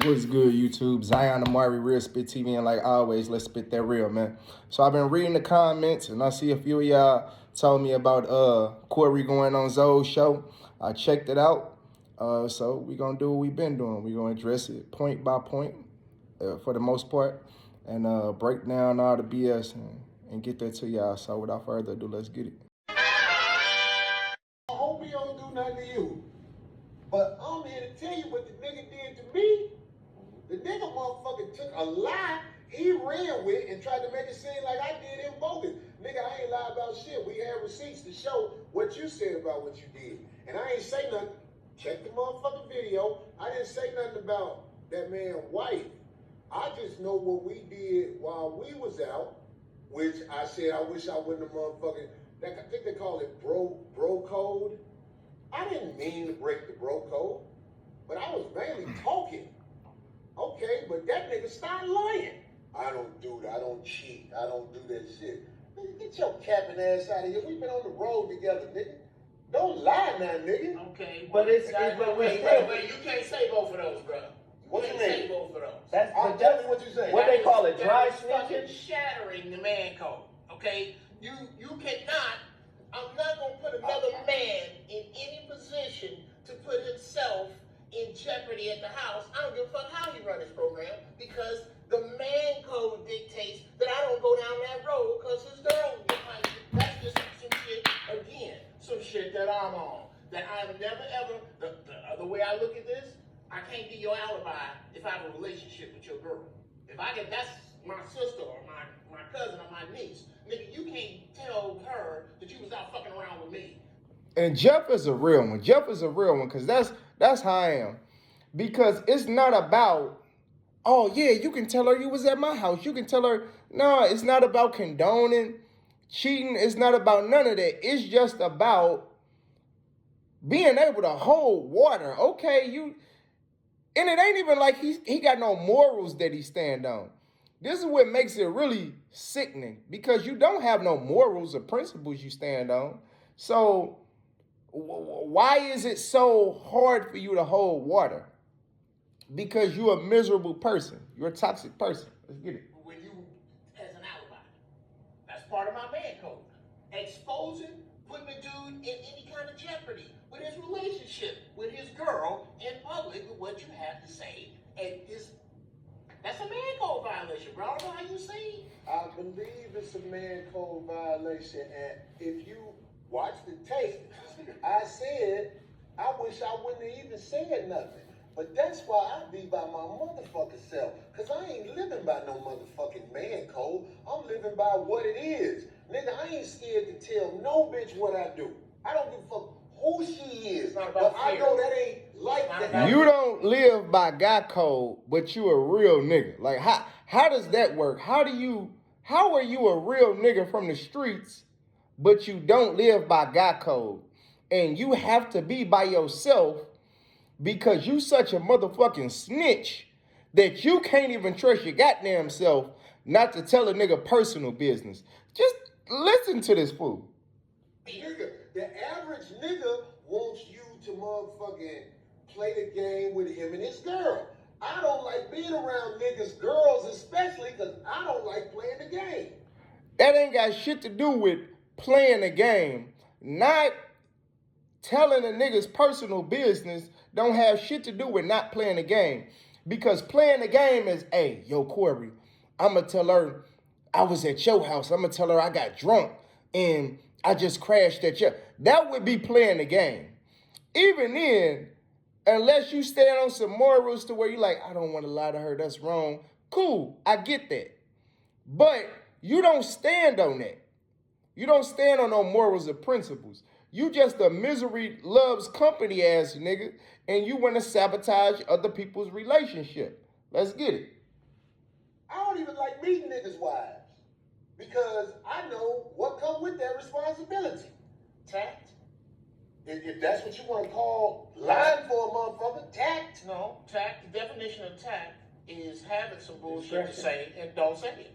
What's good, YouTube? Zion Amari, Real Spit TV, and like always, let's spit that real, man. So I've been reading the comments, and I see a few of y'all told me about Corey going on TheZoWhatShow. I checked it out. So we're going to do what we've been doing. We're going to address it point by point for the most part and break down all the BS and get that to y'all. So without further ado, let's get it. I hope he don't do nothing to you. But I'm here to tell you what the nigga did to me. The nigga motherfucker took a lie he ran with and tried to make it seem like I did him bogus. Nigga, I ain't lie about shit. We had receipts to show what you said about what you did. And I ain't say nothing. Check the motherfucking video. I didn't say nothing about that man's wife. I just know what we did while we was out, which I said I wish I wouldn't have motherfucking, I think they call it bro code. I didn't mean to break the bro code, but I was mainly talking. Okay, but that nigga started lying. I don't do that. I don't cheat. I don't do that shit. Nigga, get your capping ass out of here. We've been on the road together, nigga. Don't lie now, nigga. Okay, but wait, you can't say both of those, bro. What you mean? Say both of those. Tell me what you say. What they call it, dry fucking snitching? shattering the man code. Okay, you cannot. I'm not gonna put another man in any position to put himself in jeopardy at the house. I don't give a fuck how he run his program, because the man code dictates that I don't go down that road because his girl get my. That's just some shit again. Some shit that I'm on. That I've never ever. The way I look at this, I can't be your alibi if I have a relationship with your girl. If I get, that's my sister or my cousin or my niece. Nigga, you can't tell her that you was out fucking around with me. And Jeff is a real one. Jeff is a real one because that's how I am. Because it's not about, oh yeah, you can tell her you was at my house. You can tell her, no, it's not about condoning cheating. It's not about none of that. It's just about being able to hold water. Okay, and it ain't even like he got no morals that he stand on. This is what makes it really sickening, because you don't have no morals or principles you stand on. So why is it so hard for you to hold water? Because you're a miserable person. You're a toxic person. Let's get it. When you, as an alibi, that's part of my man code. Exposing, putting a dude in any kind of jeopardy with his relationship with his girl in public with what you have to say. And that's a man code violation, bro. I don't know how you say it. I believe it's a man code violation, and if you watch the tape, I said I wish I wouldn't have even said nothing. But that's why I be by my motherfucking self. Because I ain't living by no motherfucking man code. I'm living by what it is. Nigga, I ain't scared to tell no bitch what I do. I don't give a fuck who she is. But I know that ain't like that. You don't live by guy code, but you a real nigga. Like, how does that work? How are you a real nigga from the streets, but you don't live by guy code? And you have to be by yourself because you such a motherfucking snitch that you can't even trust your goddamn self not to tell a nigga personal business. Just listen to this fool. Nigga, the average nigga wants you to motherfucking play the game with him and his girl. I don't like being around niggas, girls especially, because I don't like playing the game. That ain't got shit to do with playing the game. Not telling a nigga's personal business don't have shit to do with not playing the game. Because playing the game is, hey, yo, Corey, I'm going to tell her I was at your house. I'm going to tell her I got drunk and I just crashed at your. That would be playing the game. Even then, unless you stand on some morals to where you like, I don't want to lie to her, that's wrong. Cool, I get that. But you don't stand on that. You don't stand on no morals or principles. You just a misery loves company ass nigga, and you want to sabotage other people's relationship. Let's get it. I don't even like meeting niggas' wives because I know what comes with that responsibility. Tact. If that's what you want to call lying for a motherfucker, tact. No, tact. The definition of tact is having some bullshit to say and don't say it.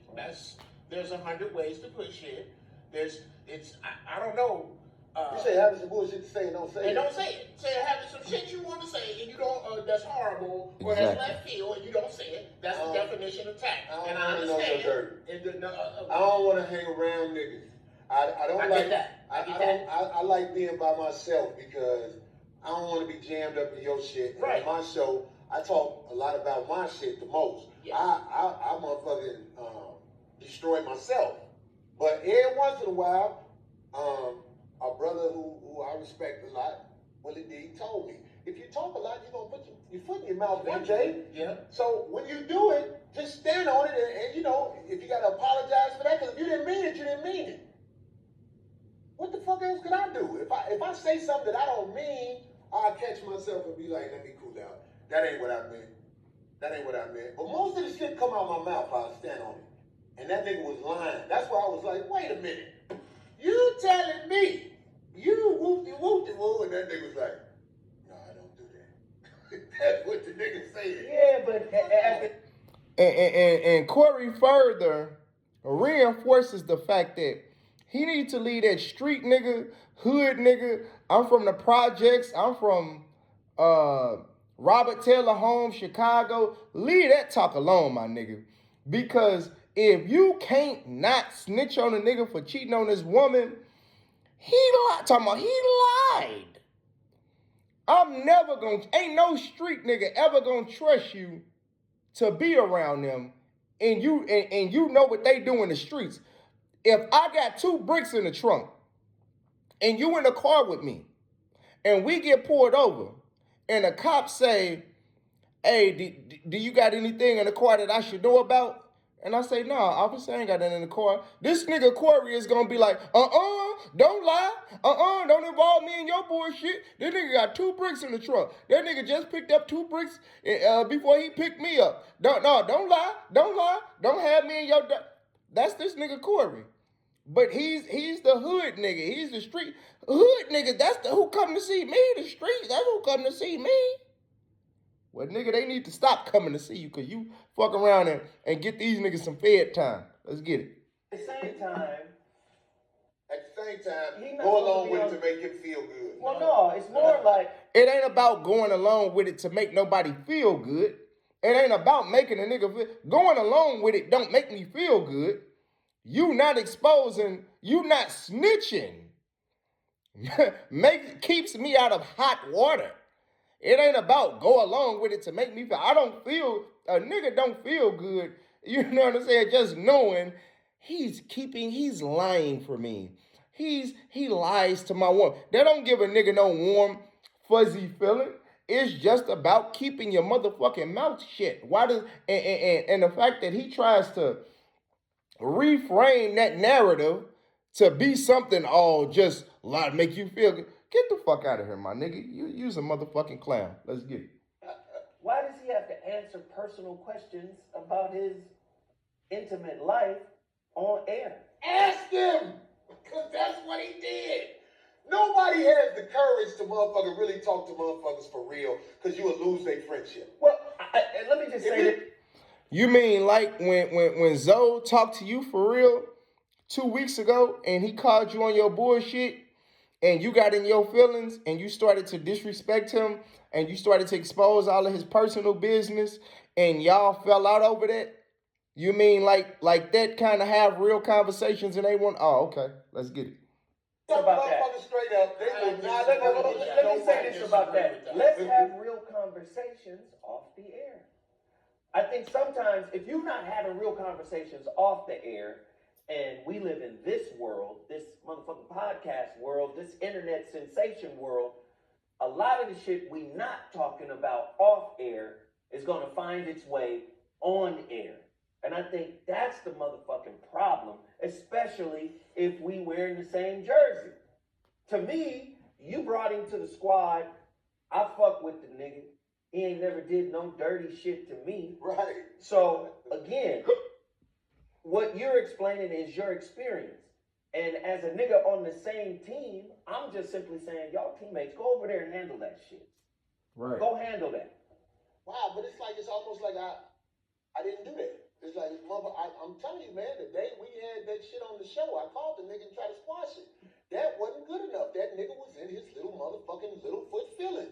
There's 100 ways to put shit. I don't know. You say having some bullshit to say and don't say and it. don't say it. Say having some shit you want to say and you don't. That's horrible or that's left field and you don't say it. That's the definition of tact. And I understand. I don't want to hang around niggas. I don't like that. I like being by myself because I don't want to be jammed up in your shit. Right. On my show, I talk a lot about my shit the most. Yes. I motherfucking destroy myself. But every once in a while, a brother who I respect a lot, Willie D, told me, if you talk a lot, you're going to put your foot in your mouth one day. Yeah. So when you do it, just stand on it and you know, if you got to apologize for that, because if you didn't mean it, you didn't mean it. What the fuck else could I do? If I say something that I don't mean, I'll catch myself and be like, let me cool down. That ain't what I meant. That ain't what I meant. But most of the shit come out my mouth, I'll stand on it. And that nigga was lying. That's why I was like, wait a minute. You telling me you whoop-de-whoop-de-woo, and that nigga was like, no, I don't do that. That's what the nigga said. Yeah, but And Corey further reinforces the fact that he needs to leave that street nigga, hood nigga. I'm from the projects. I'm from Robert Taylor Home, Chicago. Leave that talk alone, my nigga. Because if you can't not snitch on a nigga for cheating on this woman, he lied. I'm never gonna, ain't no street nigga ever gonna trust you to be around them, and you know what they do in the streets. If I got 2 bricks in the trunk, and you in the car with me, and we get pulled over, and the cops say, hey, do you got anything in the car that I should know about? And I say, nah, officer, I ain't got nothing in the car. This nigga Corey is gonna be like, don't lie. Don't involve me in your bullshit. This nigga got 2 bricks in the trunk. That nigga just picked up 2 bricks before he picked me up. Don't lie. Don't have me in your... That's this nigga Corey. But he's the hood nigga. He's the street hood nigga. That's the who come to see me. The street. That's who come to see me. Well, nigga, they need to stop coming to see you because you fuck around and get these niggas some fed time. Let's get it. At the same time, go along with it to make him feel good. Well, no, it's more like... It ain't about going along with it to make nobody feel good. It ain't about making a nigga feel... Going along with it don't make me feel good. You not exposing, you not snitching. Keeps me out of hot water. It ain't about go along with it to make me feel... A nigga don't feel good, you know what I'm saying, just knowing he's lying for me. He lies to my woman. That don't give a nigga no warm, fuzzy feeling. It's just about keeping your motherfucking mouth shut. Why does... And the fact that he tries to reframe that narrative to be something just lie, make you feel good. Get the fuck out of here, my nigga. You's a motherfucking clown. Let's get it. Why does he have to answer personal questions about his intimate life on air? Ask him! Because that's what he did. Nobody has the courage to motherfucker really talk to motherfuckers for real because you will lose their friendship. Well, let me just say that. You mean like when Zoe talked to you for real 2 weeks ago and he called you on your bullshit and you got in your feelings and you started to disrespect him and you started to expose all of his personal business and y'all fell out over that? You mean like that kind of have real conversations and they want... Oh, okay. Let's get it. About that. Straight up, they will not... Let me say this about that. Let's have real conversations off the air. I think sometimes if you're not having real conversations off the air, and we live in this world, this motherfucking podcast world, this internet sensation world, a lot of the shit we not talking about off air is going to find its way on air. And I think that's the motherfucking problem, especially if we wearing the same jersey. To me, you brought him to the squad. I fuck with the nigga. He ain't never did no dirty shit to me. Right. So, again, what you're explaining is your experience. And as a nigga on the same team, I'm just simply saying, y'all teammates, go over there and handle that shit. Right. Go handle that. Wow, but it's almost like I didn't do that. It's like, I'm telling you, man, the day we had that shit on the show, I called the nigga and tried to squash it. That wasn't good enough. That nigga was in his little motherfucking little foot feelings.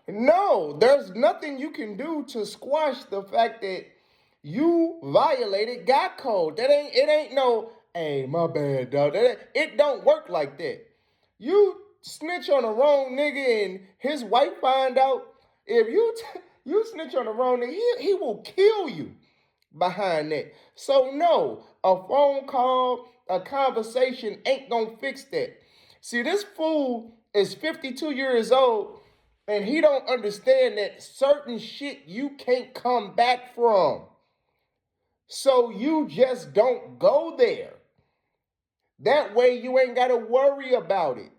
No, there's nothing you can do to squash the fact that you violated God code. It ain't no, hey, my bad, dog. It don't work like that. You snitch on the wrong nigga and his wife find out. If you snitch on the wrong nigga, he will kill you behind that. So no, a phone call, a conversation ain't gonna fix that. See, this fool is 52 years old and he don't understand that certain shit you can't come back from. So you just don't go there. That way you ain't gotta worry about it.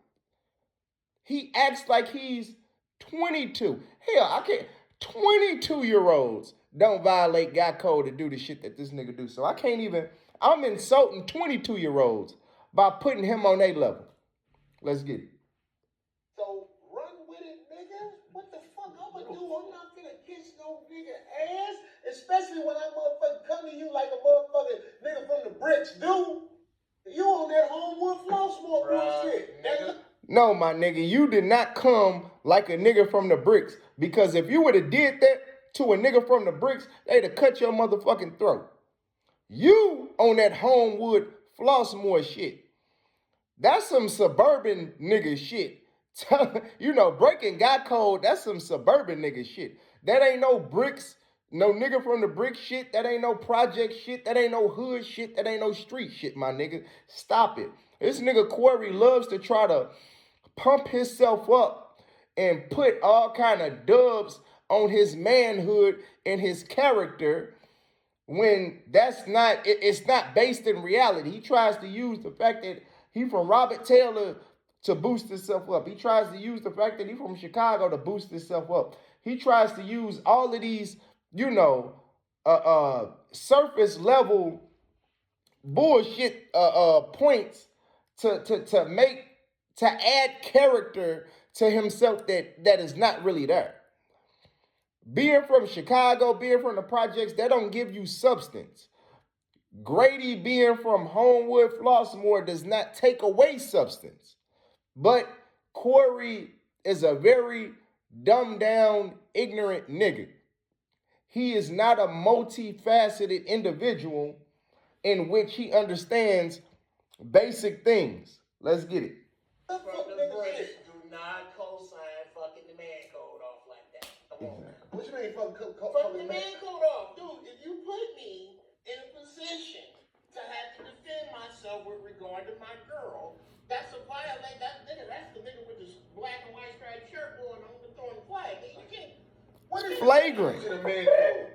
He acts like he's 22. Hell, I can't. 22-year-olds don't violate God code to do the shit that this nigga do. So I can't even. I'm insulting 22-year-olds by putting him on their level. Let's get it. So run with it, nigga. What the fuck I'ma do? I'm not finna kiss no nigga ass, especially when I motherfucker come to you like a motherfucking nigga from the bricks do. You on that Homewood Flossmore bullshit, nigga. No, my nigga, you did not come like a nigga from the bricks. Because if you would have did that to a nigga from the bricks, they'd have cut your motherfucking throat. You on that Homewood Flossmore shit. That's some suburban nigga shit. You know, breaking God code, that's some suburban nigga shit. That ain't no bricks, no nigga from the brick shit. That ain't no project shit. That ain't no hood shit. That ain't no street shit, my nigga. Stop it. This nigga Corey loves to try to pump himself up and put all kind of dubs on his manhood and his character when it's not based in reality. He tries to use the fact that he from Robert Taylor to boost himself up. He tries to use the fact that he from Chicago to boost himself up. He tries to use all of these, surface level bullshit points to add character to himself that is not really there. Being from Chicago, being from the projects, that don't give you substance. Grady being from Homewood Flossmore does not take away substance. But Corey is a very dumbed down, ignorant nigga. He is not a multifaceted individual in which he understands basic things. Let's get it. From the bricks, do not co-sign fucking the man code off like that. Come on. What you mean fucking Fuck the man code off. Dude, if you put me in a position to have to defend myself with regard to my girl, that's a violation. That's the nigga with the black and white striped shirt going on and throwing the flag. You can't. What is flagrant. The man code?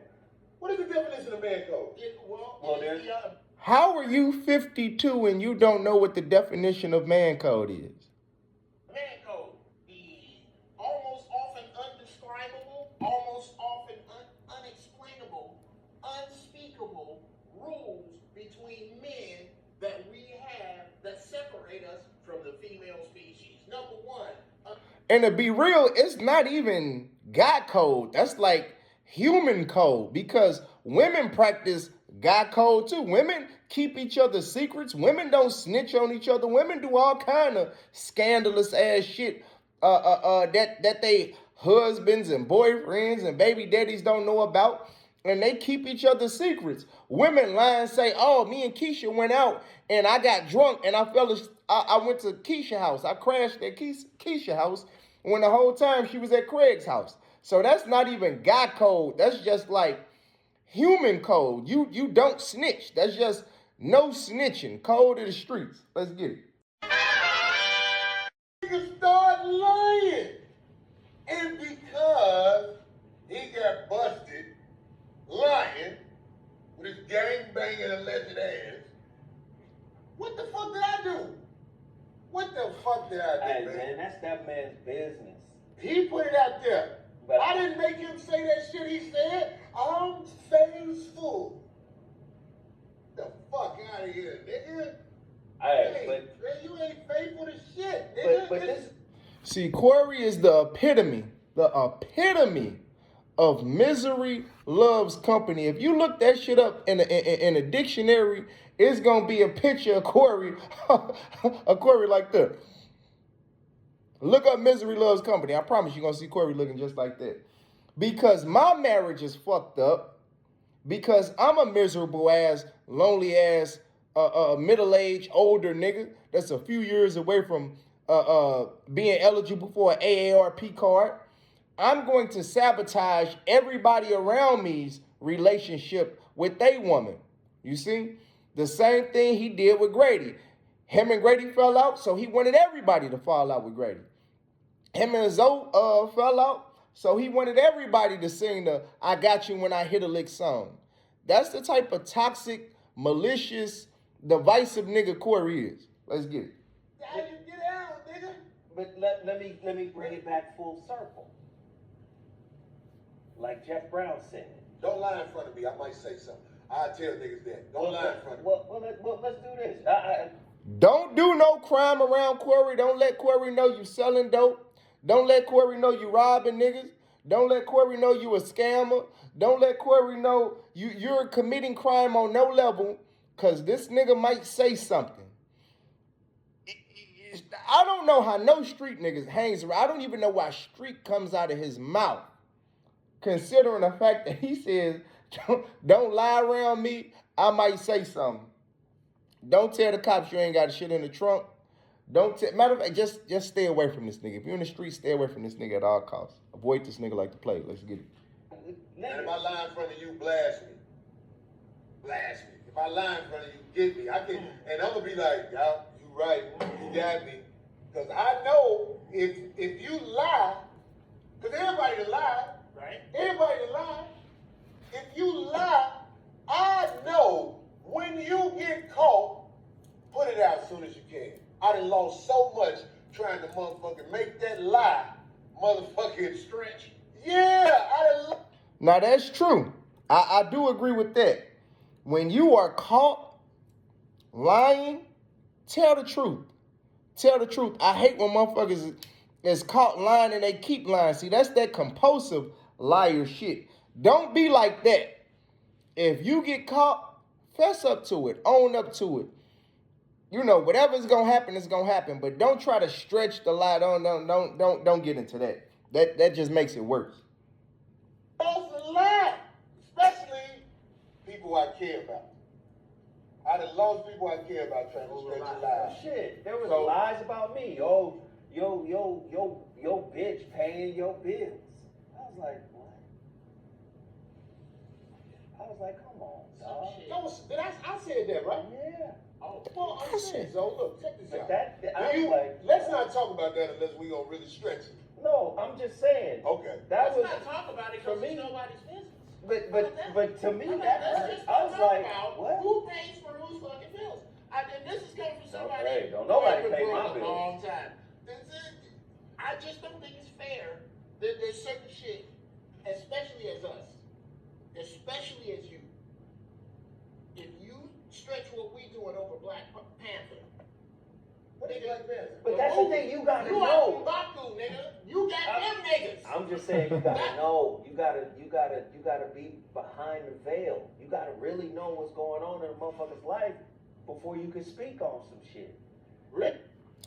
What is the definition of man code? How are you 52 and you don't know what the definition of man code is? Man code, the almost often undescribable, almost often unexplainable, unspeakable rules between men that we have that separate us from the female species. Number one. And to be real, it's not even God code. That's like human code because women practice God code too. Women keep each other's secrets. Women don't snitch on each other. Women do all kind of scandalous ass shit that they husbands and boyfriends and baby daddies don't know about. And they keep each other's secrets. Women lie and say, oh, me and Keisha went out and I got drunk and I went to Keisha's house. I crashed at Keisha's house when the whole time she was at Craig's house. So that's not even God code. That's just like human code. You don't snitch. That's just no snitching. Code of the streets. Let's get it. Nigga start lying. And because he got busted lying with his gang-banging alleged ass, what the fuck did I do? What the fuck did I do, Hey, man, that's that man's business. He put it out there. But I didn't make him say that shit he said. I'm faithful. The fuck out of here, nigga. Hey, man, you ain't faithful to shit, nigga. But this... See, Corey is the epitome of misery loves company. If you look that shit up in a dictionary it's gonna be a picture of Corey, of Corey like that. Look up Misery Loves Company. I promise you're gonna see Corey looking just like that. Because my marriage is fucked up. Because I'm a miserable ass, lonely ass, middle-aged, older nigga that's a few years away from being eligible for an AARP card. I'm going to sabotage everybody around me's relationship with a woman. You see? The same thing he did with Grady. Him and Grady fell out, so he wanted everybody to fall out with Grady. Him and Zoe fell out, so he wanted everybody to sing the I Got You When I Hit a Lick song. That's the type of toxic, malicious, divisive nigga Corey is. Let's get it. How you get out, nigga? But let me bring it back full circle. Like Jeff Brown said. Don't lie in front of me. I might say something. I tell niggas that. Don't lie in front of me. Well, let's do this. Don't do no crime around Corey. Don't let Corey know you selling dope. Don't let Corey know you robbing niggas. Don't let Corey know you a scammer. Don't let Corey know you're committing crime on no level, because this nigga might say something. I don't know how no street niggas hangs around. I don't even know why street comes out of his mouth, considering the fact that he says, don't lie around me, I might say something. Don't tell the cops you ain't got shit in the trunk. Matter of fact, just stay away from this nigga. If you're in the street, stay away from this nigga at all costs. Avoid this nigga like the plague. Let's get it. And if I lie in front of you, blast me. Blast me. If I lie in front of you, get me. And I'm gonna be like, yeah, you right, you got me. Because I know if you lie, because everybody lie, right? Everybody lie. If you lie, I know when you get caught, put it out as soon as you can. I done lost so much trying to motherfucking make that lie motherfucking stretch. Yeah, I done. Now that's true. I do agree with that. When you are caught lying, tell the truth. Tell the truth. I hate when motherfuckers is caught lying and they keep lying. See, that's that compulsive liar shit. Don't be like that. If you get caught, fess up to it. Own up to it. You know, whatever's gonna happen is gonna happen. But don't try to stretch the lie. Don't get into that. That just makes it worse. Supposed to lie, especially people I care about. I done lost people I care about trying to stretch a lie. Shit, there was lies about me. Yo, bitch paying your bills. I was like, what? I was like, come on, dog. I said that, right? Yeah. Oh, well, I'm saying, so look, check this out. Let's not talk about that unless we gonna really stretch it. No, I'm just saying. Okay. That was Let's not talk about it because it's nobody's business. But to me that hurt. I was like, what? Who pays for whose fucking bills? This is coming from somebody. Okay, don't nobody pay my a bills. long time. I just don't think it's fair that there's certain shit, especially as us, especially as you. If you stretch what we doing over Black Panther. What is Black Panther? But that's the thing, you gotta know. Baku, nigga. You got them niggas. I'm just saying, you gotta know. You gotta be behind the veil. You gotta really know what's going on in a motherfucker's life before you can speak on some shit. Really?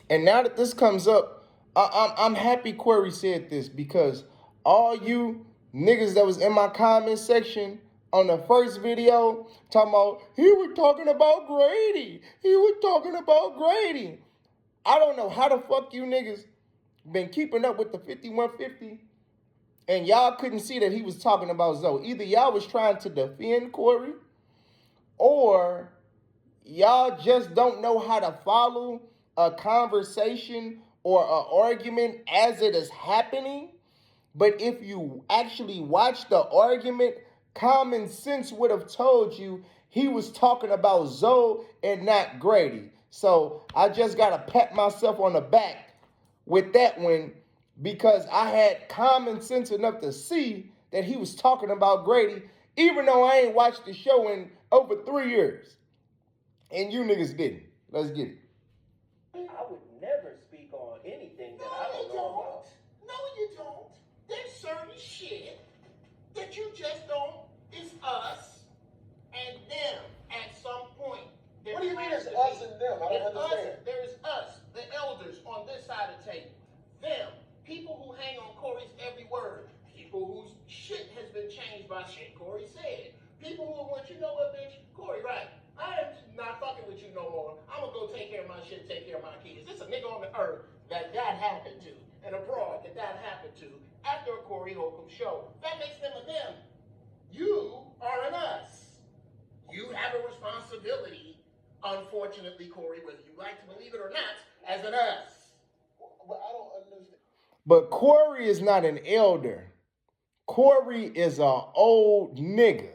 And now that this comes up, I'm happy Corey said this, because all you niggas that was in my comment section on the first video talking about, he was talking about Grady. He was talking about Grady. I don't know how the fuck you niggas been keeping up with the 5150 and y'all couldn't see that he was talking about Zoe. Either y'all was trying to defend Corey, or y'all just don't know how to follow a conversation or an argument as it is happening. But if you actually watch the argument, common sense would have told you he was talking about Zoe and not Grady. So I just got to pat myself on the back with that one, because I had common sense enough to see that he was talking about Grady, even though I ain't watched the show in over 3 years. And you niggas didn't. Let's get it. I would never speak on anything that I don't know about. No, you don't. There's certain shit that you just don't. It's us and them at some point. unfortunately, Corey, whether you like to believe it or not, as an us. But I don't understand. But Corey is not an elder. Corey is an old nigga.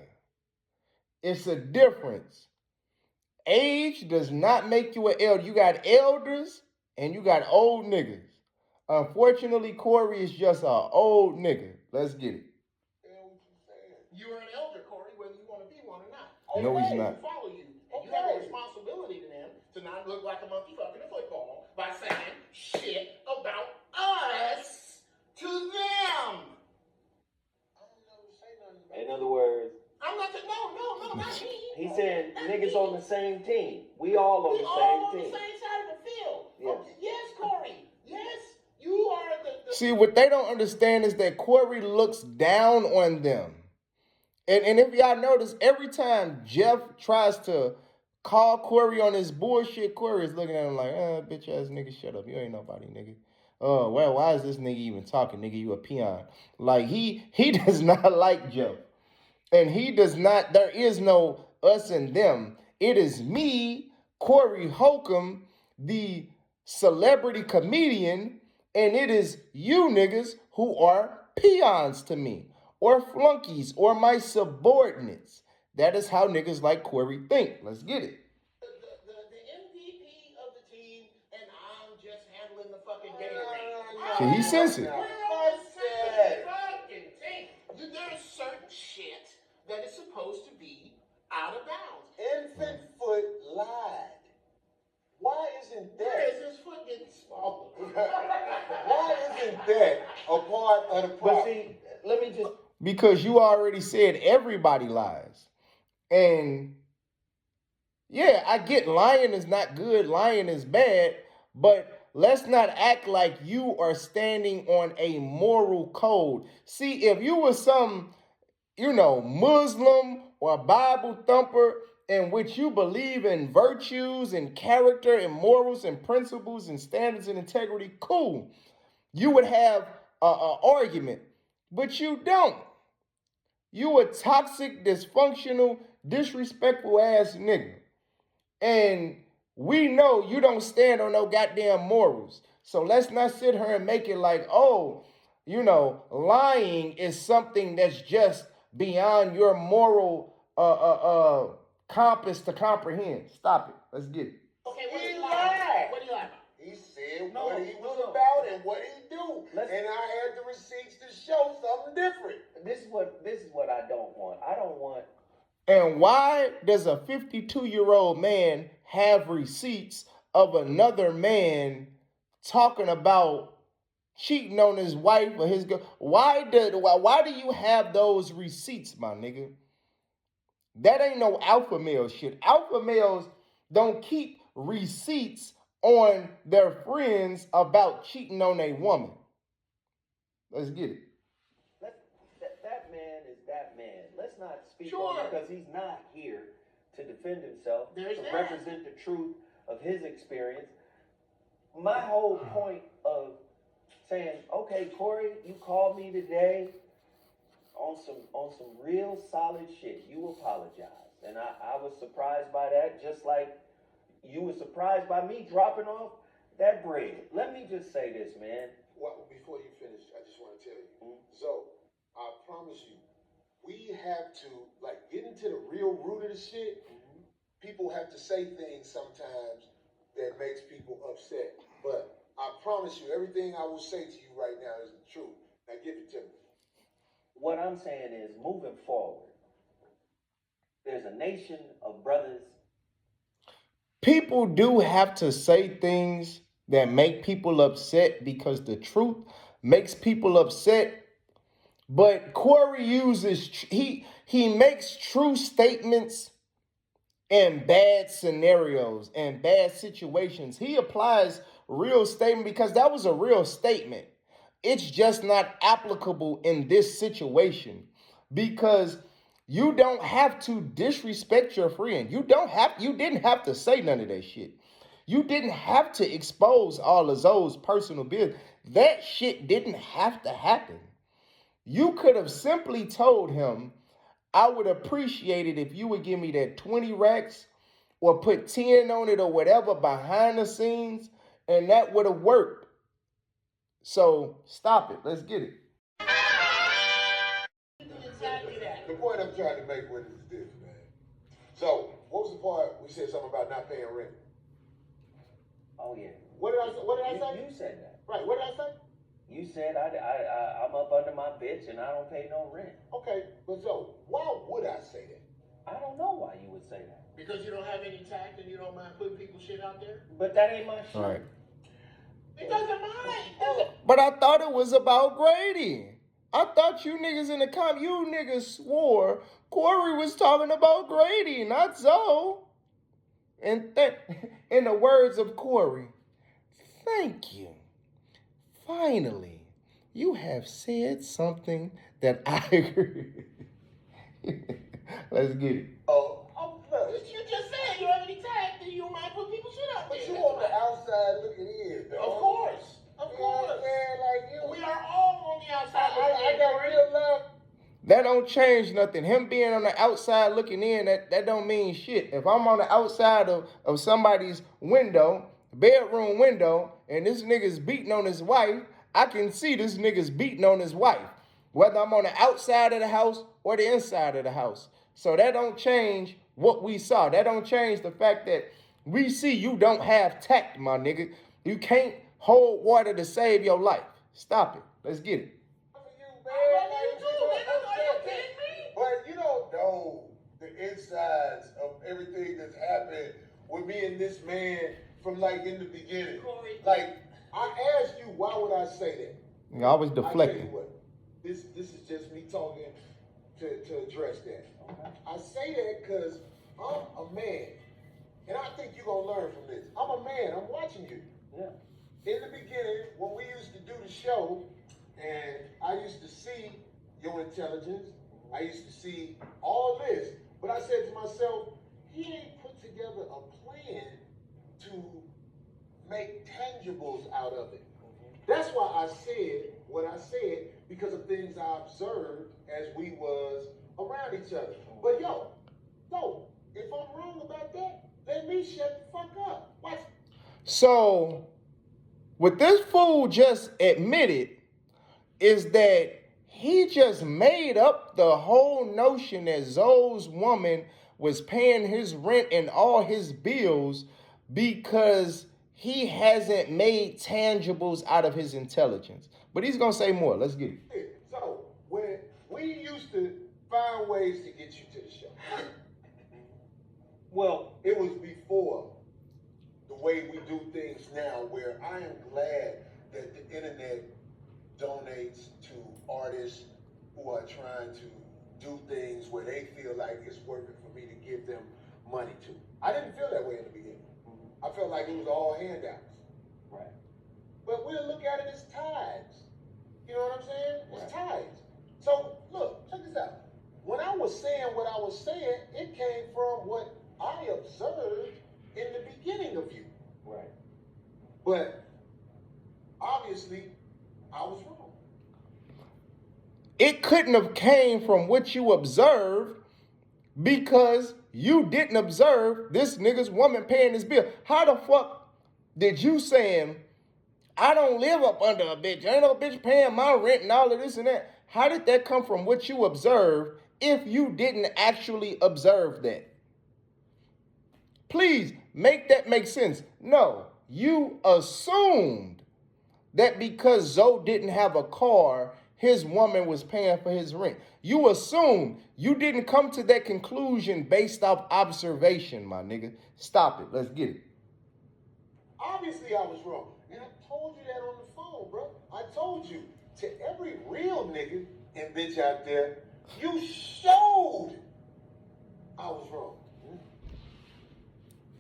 It's a difference. Age does not make you an elder. You got elders and you got old niggas. Unfortunately, Corey is just an old nigga. Let's get it. You are an elder, Corey, whether you want to be one or not. No, he's not. They follow you. And you have a responsibility to them to not look like a monkey fucking a football by saying shit about us to them. In other words, I'm not saying, no, not me. he said niggas on the same team. We all on We the all same on team. the same side of the field. Yes. Okay, yes, Corey. Yes, you are the... See, what they don't understand is that Corey looks down on them. And if y'all notice, every time Jeff tries to call Corey on his bullshit, Corey is looking at him like, bitch ass nigga, shut up. You ain't nobody, nigga. Oh, well, why is this nigga even talking, nigga? You a peon. Like, he does not like Jeff. And he does not, there is no us and them. It is me, Corey Holcomb, the celebrity comedian, and it is you niggas who are peons to me, or flunkies, or my subordinates. That is how niggas like Corey think. Let's get it. The MVP of the team, and I'm just handling the fucking Gatorade. See, he sensitive. We're on the same fucking team. There's certain shit that is supposed to be out of bounds. Infant foot lied. Why isn't Where is that? his foot getting smaller? Why isn't that a part of the But problem? see, let me just... Because you already said everybody lies. And yeah, I get lying is not good, lying is bad, but let's not act like you are standing on a moral code. See, if you were some, Muslim or Bible thumper in which you believe in virtues and character and morals and principles and standards and integrity, cool. You would have an argument, but you don't. You a toxic, dysfunctional, disrespectful ass nigga. And we know you don't stand on no goddamn morals. So let's not sit here and make it like, lying is something that's just beyond your moral compass to comprehend. Stop it. Let's get it. Okay, what He do you lied. lie? What do you lie about? He said No, what he was no. about and what he do. Let's- And I had the receipts to show something different. This is what I don't want. I don't want... And why does a 52-year-old man have receipts of another man talking about cheating on his wife or his girl? Why do you have those receipts, my nigga? That ain't no alpha male shit. Alpha males don't keep receipts on their friends about cheating on a woman. Let's get it. That man is that man. Let's not speak Sure. on him because he's not here to defend himself, There's to that. represent the truth of his experience. My whole point of saying, okay, Corey, you called me today on some real solid shit. You apologized. And I was surprised by that, just like you were surprised by me dropping off that bread. Let me just say this, man. Well, before you finish, I just want to tell you. So, I promise you, we have to, get into the real root of the shit. People have to say things sometimes that makes people upset. But I promise you, everything I will say to you right now is the truth. Now give it to me. What I'm saying is, moving forward, there's a nation of brothers. People do have to say things that make people upset because the truth makes people upset. But Corey he makes true statements in bad scenarios and bad situations. He applies real statement because that was a real statement. It's just not applicable in this situation because you don't have to disrespect your friend. You didn't have to say none of that shit. You didn't have to expose all of Zoe's personal business. That shit didn't have to happen. You could have simply told him, I would appreciate it if you would give me that 20 racks or put 10 on it or whatever behind the scenes, and that would have worked. So stop it. Let's get it. Exactly that. The point I'm trying to make with it is this, man. So, what was the part we said something about not paying rent? Oh yeah. What did I say? You said that. Right, what did I say? You said I'm up under my bitch and I don't pay no rent. Okay, but so, why would I say that? I don't know why you would say that. Because you don't have any tact and you don't mind putting people's shit out there? But that ain't my shit. All right. It doesn't mind. But I thought it was about Grady. I thought you niggas in the you niggas swore Corey was talking about Grady, not Zoe. And in the words of Corey, thank you. Finally, you have said something that I agree with. Let's get it. Oh, Look, you just said you don't have any tact and you don't mind putting people's shit out there. but you on the outside looking in, though. Of course. Of You know course. what I'm saying? Like, you. We are all on the outside looking I in, got Corey. real love. That don't change nothing. Him being on the outside looking in, that don't mean shit. If I'm on the outside of somebody's window, bedroom window, and this nigga's beating on his wife, I can see this nigga's beating on his wife, whether I'm on the outside of the house or the inside of the house. So that don't change what we saw. That don't change the fact that we see you don't have tact, my nigga. You can't hold water to save your life. Stop it. Let's get it. But you don't know the insides of everything that's happened with me and this man from like in the beginning. Corey. Like, I asked you, why would I say that? I was I tell you deflecting. what, this is just me talking to address that. I say that because I'm a man, and I think you're gonna learn from this. I'm a man. I'm watching you. Yeah. In the beginning, when we used to do the show, and I used to see your intelligence, I used to see all this, but I said to myself, he ain't put together a plan to make tangibles out of it. That's why I said what I said, because of things I observed as we was around each other. But yo, if I'm wrong about that, let me shut the fuck up. Watch. So, what this fool just admitted is that he just made up the whole notion that Zoe's woman was paying his rent and all his bills because he hasn't made tangibles out of his intelligence. But he's gonna say more. Let's get it. So, when we used to find ways to get you to the show, Well, it was before the way we do things now, where I am glad that the internet donates to artists who are trying to do things where they feel like it's working for me to give them money to. I didn't feel that way in the beginning. I felt like it was all handouts. right. But we'll look at it as tithes. You know what I'm saying? It's Right. tithes. So look, check this out. When I was saying what I was saying, it came from what I observed in the beginning of you. Right. But obviously, I was wrong. It couldn't have came from what you observed because you didn't observe this nigga's woman paying his bill. How the fuck did you saying, I don't live up under a bitch, ain't no bitch paying my rent and all of this and that? How did that come from what you observed if you didn't actually observe that? Please make that make sense. No, you assumed that because Zoe didn't have a car, his woman was paying for his rent. You assumed. You didn't come to that conclusion based off observation, my nigga. Stop it. Let's get it. Obviously, I was wrong. And I told you that on the phone, bro. I told you, to every real nigga and bitch out there, you showed I was wrong.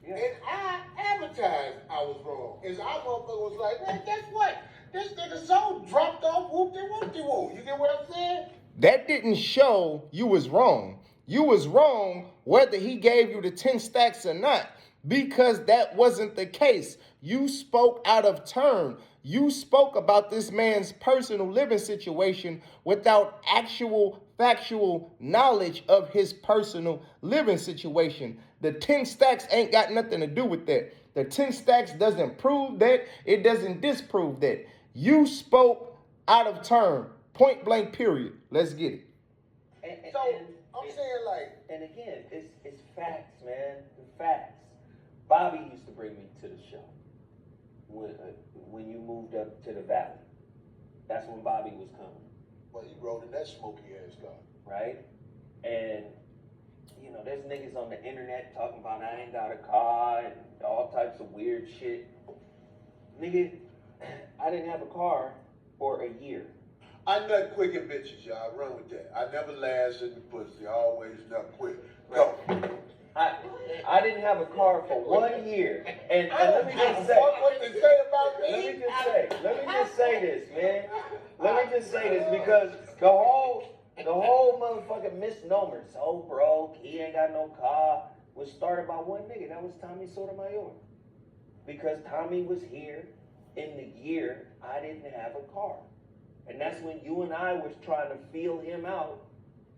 Yeah. And I advertised I was wrong. As our motherfucker was like, man, guess what? This nigga Zoe dropped off whoop-de-whoop-de-whoop. You get what I'm saying? That didn't show you was wrong. You was wrong whether he gave you the 10 stacks or not, because that wasn't the case. You spoke out of turn. You spoke about this man's personal living situation without actual factual knowledge of his personal living situation. The 10 stacks ain't got nothing to do with that. The 10 stacks doesn't prove that. It doesn't disprove that. You spoke out of turn. Point blank, period. Let's get it. So, I'm saying like... And again, it's facts, man. The facts. Bobby used to bring me to the show when you moved up to the valley. That's when Bobby was coming. Well, he rode in that smoky ass car. Right? And, you know, there's niggas on the internet talking about I ain't got a car and all types of weird shit. Nigga, I didn't have a car for a year. I nut quick in bitches, y'all. Run with that. I never last in the pussy. I always nut quick. Go. I didn't have a car for 1 year. And let me just say, what they say about me? let me just say this, man. Let me just say this because the whole motherfucking misnomer, so broke, he ain't got no car, was started by one nigga. That was Tommy Sotomayor. Because Tommy was here in the year I didn't have a car. And that's when you and I was trying to feel him out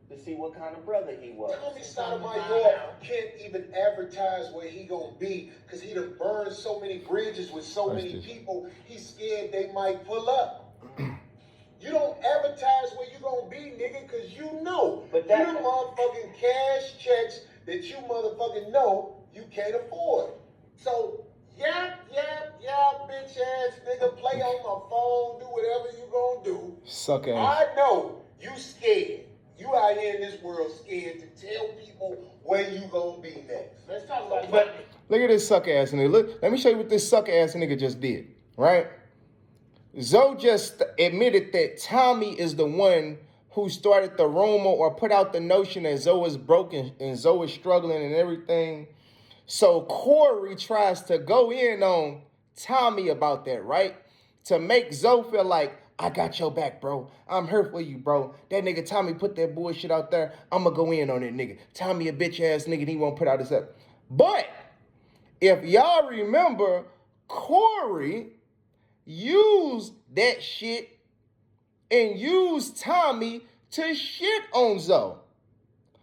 to see what kind of brother he was. Tommy Sotomayor can't even advertise where he gonna be because he done burned so many bridges with so many people, he's scared they might pull up. You don't advertise where you gonna be, nigga, because you know. But that, you the motherfucking cash checks that you motherfucking know you can't afford. So, yap, bitch ass nigga, play on my phone, do whatever you gonna do. Suck ass. I know you scared. You out here in this world scared to tell people where you gonna be next. Let's talk about Look at this suck ass nigga. Look, let me show you what this suck ass nigga just did, right? Zoe just admitted that Tommy is the one who started the rumor or put out the notion that Zoe is broken and Zoe is struggling and everything. So Corey tries to go in on Tommy about that, right? To make Zoe feel like, I got your back, bro. I'm here for you, bro. That nigga Tommy put that bullshit out there. I'ma go in on that nigga. Tommy a bitch ass nigga and he won't put out his up. But if y'all remember, Corey used that shit and used Tommy to shit on Zoe.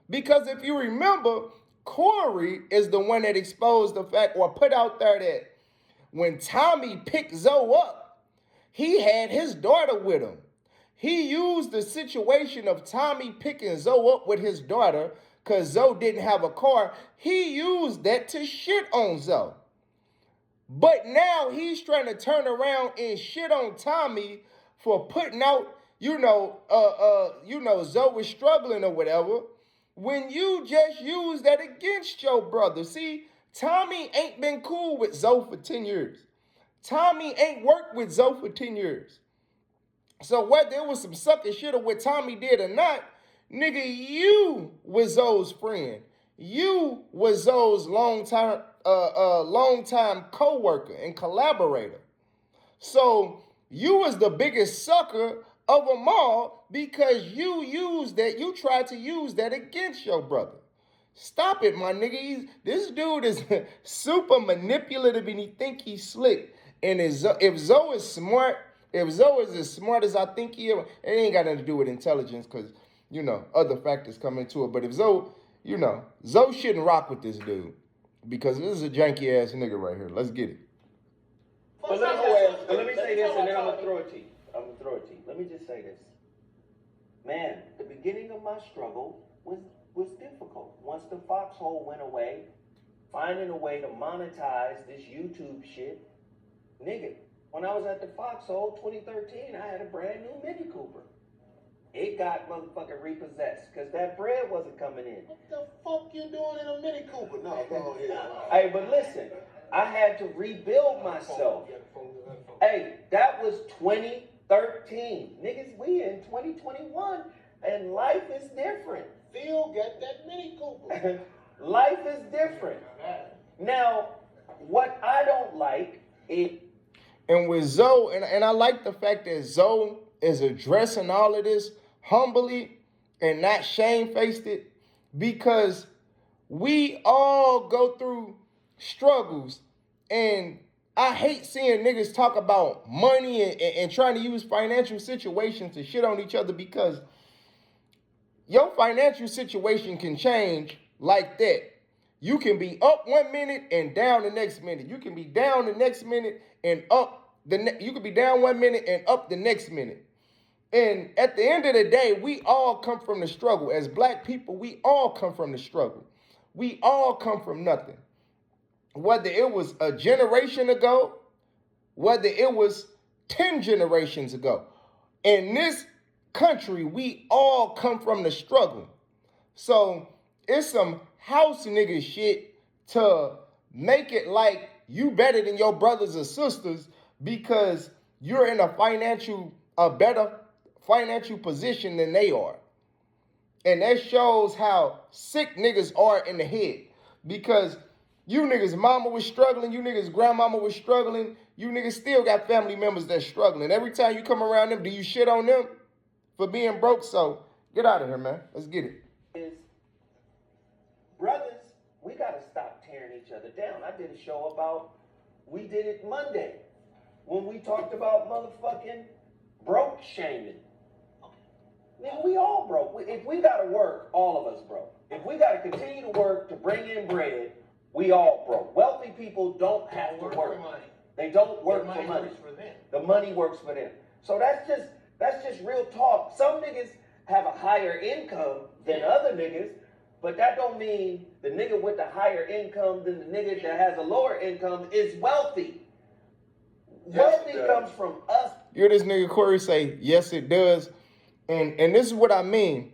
Because if you remember, Corey is the one that exposed the fact or put out there that when Tommy picked Zoe up, he had his daughter with him. He used the situation of Tommy picking Zoe up with his daughter because Zoe didn't have a car. He used that to shit on Zoe. But now he's trying to turn around and shit on Tommy for putting out, Zoe was struggling or whatever, when you just use that against your brother. See, Tommy ain't been cool with Zoe for 10 years. Tommy ain't worked with Zoe for 10 years. So whether it was some sucker shit or what Tommy did or not, nigga, you was Zoe's friend. You was Zoe's long-time co-worker and collaborator. So you was the biggest sucker of them all because you tried to use that against your brother. Stop it, my nigga. This dude is super manipulative and he think he's slick. And if Zoe is smart, if Zoe is as smart as I think he is, it ain't got nothing to do with intelligence because, other factors come into it. But if Zoe, Zoe shouldn't rock with this dude because this is a janky ass nigga right here. Let's get it. But let me say this and then I'm going to throw it to you. Let me just say this. Man, the beginning of my struggle was difficult. Once the foxhole went away, finding a way to monetize this YouTube shit, nigga, when I was at the foxhole 2013, I had a brand new Mini Cooper. It got motherfucking repossessed because that bread wasn't coming in. What the fuck you doing in a Mini Cooper? No, go ahead. Hey, but listen, I had to rebuild myself. Hey, that was 2013. Niggas, we in 2021 and life is different. Phil got that Mini Cooper. Life is different. Now, what I don't like is... And with Zoe, and I like the fact that Zoe is addressing all of this humbly and not shamefaced it, because we all go through struggles. And I hate seeing niggas talk about money and trying to use financial situations to shit on each other because your financial situation can change like that. You can be up 1 minute and down the next minute. You can be down the next minute and up you could be down 1 minute and up the next minute. And at the end of the day, we all come from the struggle. As black people, we all come from the struggle. We all come from nothing. Whether it was a generation ago, whether it was 10 generations ago. In this country, we all come from the struggle. So it's some house nigga shit to make it like you better than your brothers or sisters because you're in a better financial position than they are. And that shows how sick niggas are in the head. Because you niggas mama was struggling, you niggas grandmama was struggling, you niggas still got family members that's struggling. Every time you come around them, do you shit on them for being broke? So get out of here, man. Let's get it. Is brothers, we gotta stop tearing each other down. I did a show about, we did it Monday, when we talked about motherfucking broke shaming. Man, we all broke. If we gotta work, all of us broke. If we gotta continue to work to bring in bread, we all broke. Wealthy people don't have to work. For money. They don't work The for money. works for them. The money works for them. So that's just real talk. Some niggas have a higher income than other niggas, but that don't mean the nigga with the higher income than the nigga that has a lower income is wealthy. Wealthy comes from us. You hear this nigga Corey say, yes, it does. And this is what I mean.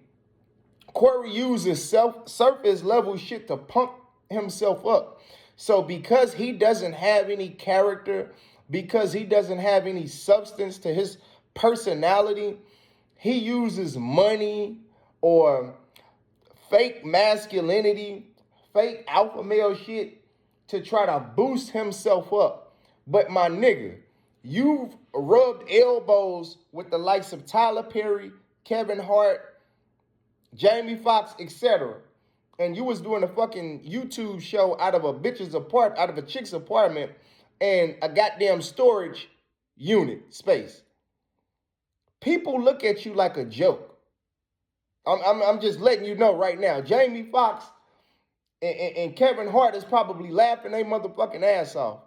Corey uses surface level shit to pump himself up. So because he doesn't have any character, because he doesn't have any substance to his personality, he uses money or fake masculinity, fake alpha male shit to try to boost himself up. But my nigga, you've rubbed elbows with the likes of Tyler Perry, Kevin Hart, Jamie Foxx, etc. And you was doing a fucking YouTube show out of a chick's apartment and a goddamn storage unit space. People look at you like a joke. I'm just letting you know right now. Jamie Foxx and Kevin Hart is probably laughing their motherfucking ass off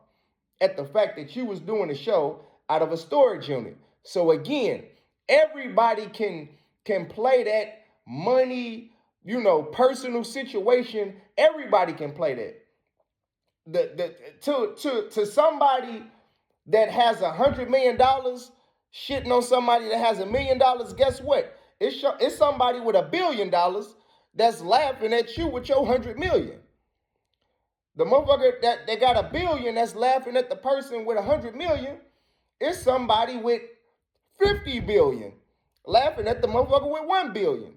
at the fact that you was doing a show out of a storage unit. So again, everybody can play that money, personal situation. Everybody can play that. To somebody that has $100 million shitting on somebody that has $1 million, guess what? It's somebody with $1 billion that's laughing at you with your 100 million. The motherfucker that got $1 billion that's laughing at the person with 100 million is somebody with 50 billion laughing at the motherfucker with 1 billion.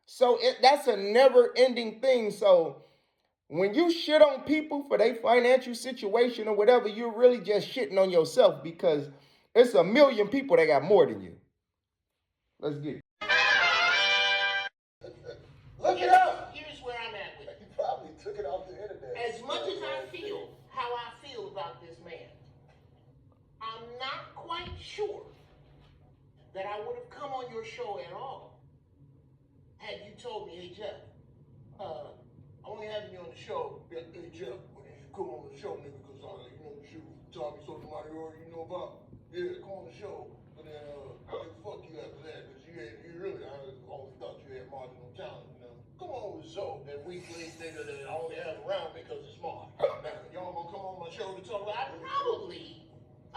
So that's a never-ending thing. So when you shit on people for their financial situation or whatever, you're really just shitting on yourself because it's 1 million people that got more than you. Let's get it. Look it up. Here's where I'm at with it. You probably took it off the internet. As much as I feel how I feel about this man, I'm not quite sure that I would have come on your show at all had you told me, hey Jeff, only having you on the show, hey Jeff, when you come on the show, nigga, because you Tommy Sotomayor, about, yeah, come on the show, but then fuck you after that, because you really, I always thought you had marginal talent, Come on with Zoe, that weakling nigga that I only have around because it's smart. Now, y'all gonna come on my show to talk about, I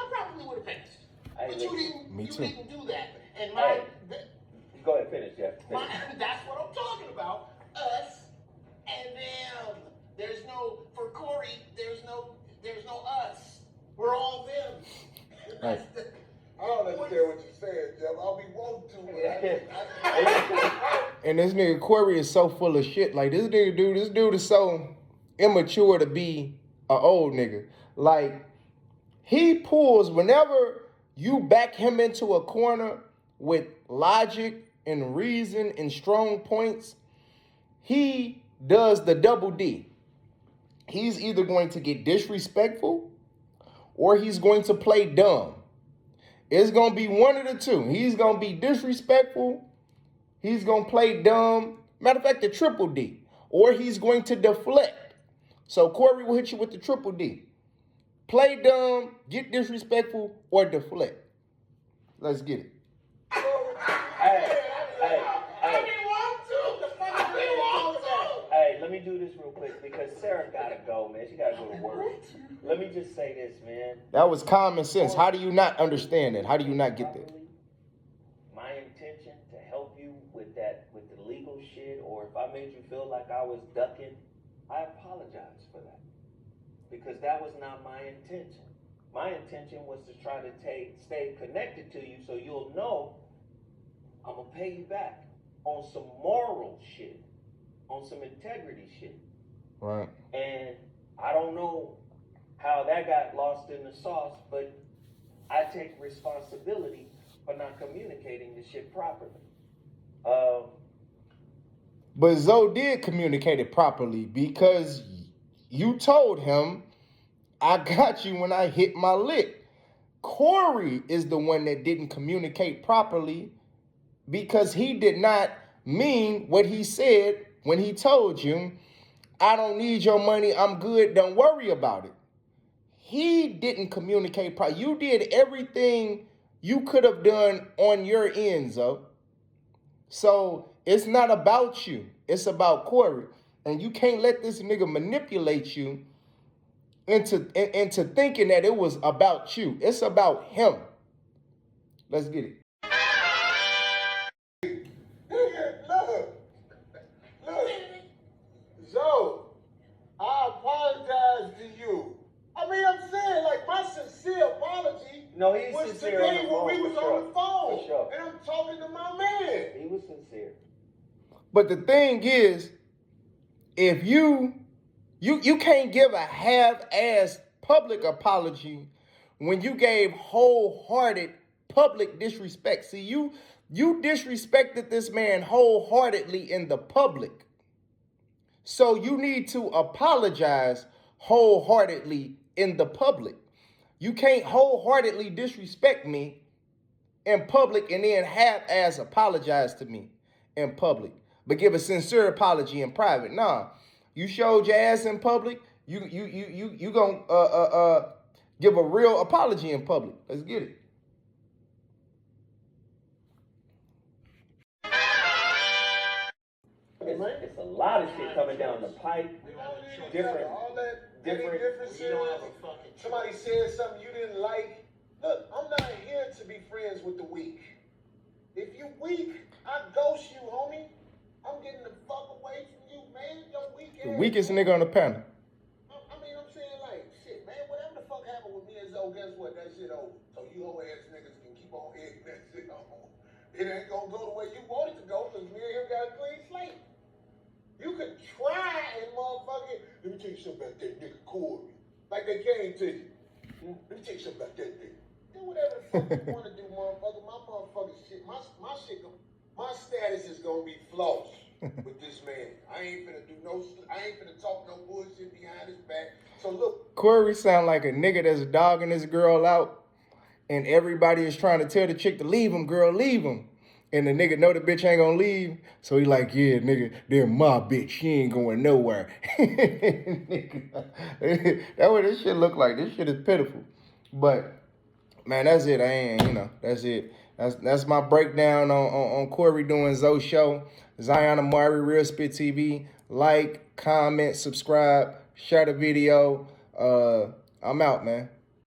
probably would have passed. But you didn't do that. And go ahead, finish, Jeff. That's what I'm talking about. Us and them. For Corey, there's no us. We're all them. Right. I don't understand what you're saying, Jeff. I'll be wanting to. And this nigga Corey is so full of shit. Like this dude is so immature to be an old nigga. Like he pulls whenever you back him into a corner with logic and reason and strong points, he does the double D. He's either going to get disrespectful or he's going to play dumb. It's going to be one of the two. He's going to be disrespectful, he's going to play dumb, Matter of fact, the triple D. Or he's going to deflect. So Corey will hit you with the triple D. Play dumb, get disrespectful, or deflect. Let's get it. Hey, let me do this real quick because Sarah gotta go, man. She gotta go to work. Let me just say this, man. That was common sense. How do you not understand it? How do you not get that? My intention to help you with the legal shit, or if I made you feel like I was ducking, I apologize for that. Because that was not my intention. My intention was to try to stay connected to you so you'll know I'm gonna pay you back on some moral shit, on some integrity shit. Right. And I don't know how that got lost in the sauce, but I take responsibility for not communicating the shit properly. But Zoe did communicate it properly because you told him, I got you when I hit my lick. Corey is the one that didn't communicate properly because he did not mean what he said when he told you, I don't need your money, I'm good, don't worry about it. He didn't communicate properly. You did everything you could have done on your end, Zoe. So it's not about you. It's about Corey. And you can't let this nigga manipulate you into thinking that it was about you. It's about him. Let's get it. Look, Zoe, I apologize to you. I mean, I'm saying, like, my sincere apology was sincere today when we was on the phone. For sure. And I'm talking to my man. He was sincere. But the thing is, if you can't give a half-ass public apology when you gave wholehearted public disrespect. See, you disrespected this man wholeheartedly in the public. So you need to apologize wholeheartedly in the public. You can't wholeheartedly disrespect me in public and then half-ass apologize to me in public, but give a sincere apology in private. Nah, you showed your ass in public. You gonna give a real apology in public. Let's get it. It's a lot of shit coming down the pipe. Different. Somebody said something you didn't like. Look, I'm not here to be friends with the weak. If you weak, I ghost you, homie. I'm getting the fuck away from you, man. Your weak ass. The weakest nigga on the panel. I mean, I'm saying, like, shit, man, whatever the fuck happened with me and Zoe, guess what? That shit over. So you whole ass niggas can keep on hitting that shit on. It ain't gonna go the way you want it to go, because me and him got a clean slate. You could try and motherfucking, let me tell you something about that nigga Corey. Like they came to you. Let me tell you something about that nigga. Do whatever the fuck you want to do, motherfucker. My motherfucking shit, my shit, my status is gonna be flawless with this man. I ain't finna talk no bullshit behind his back. So look. Corey sound like a nigga that's dogging this girl out, and everybody is trying to tell the chick to leave him, girl, leave him. And the nigga know the bitch ain't gonna leave, so he like, yeah, nigga, they're my bitch. She ain't going nowhere. That's what this shit look like. This shit is pitiful. But man, that's it. That's it. That's my breakdown on Corey doing Zoe show. Zion Amari, Real Spit TV. Like, comment, subscribe, share the video. I'm out, man.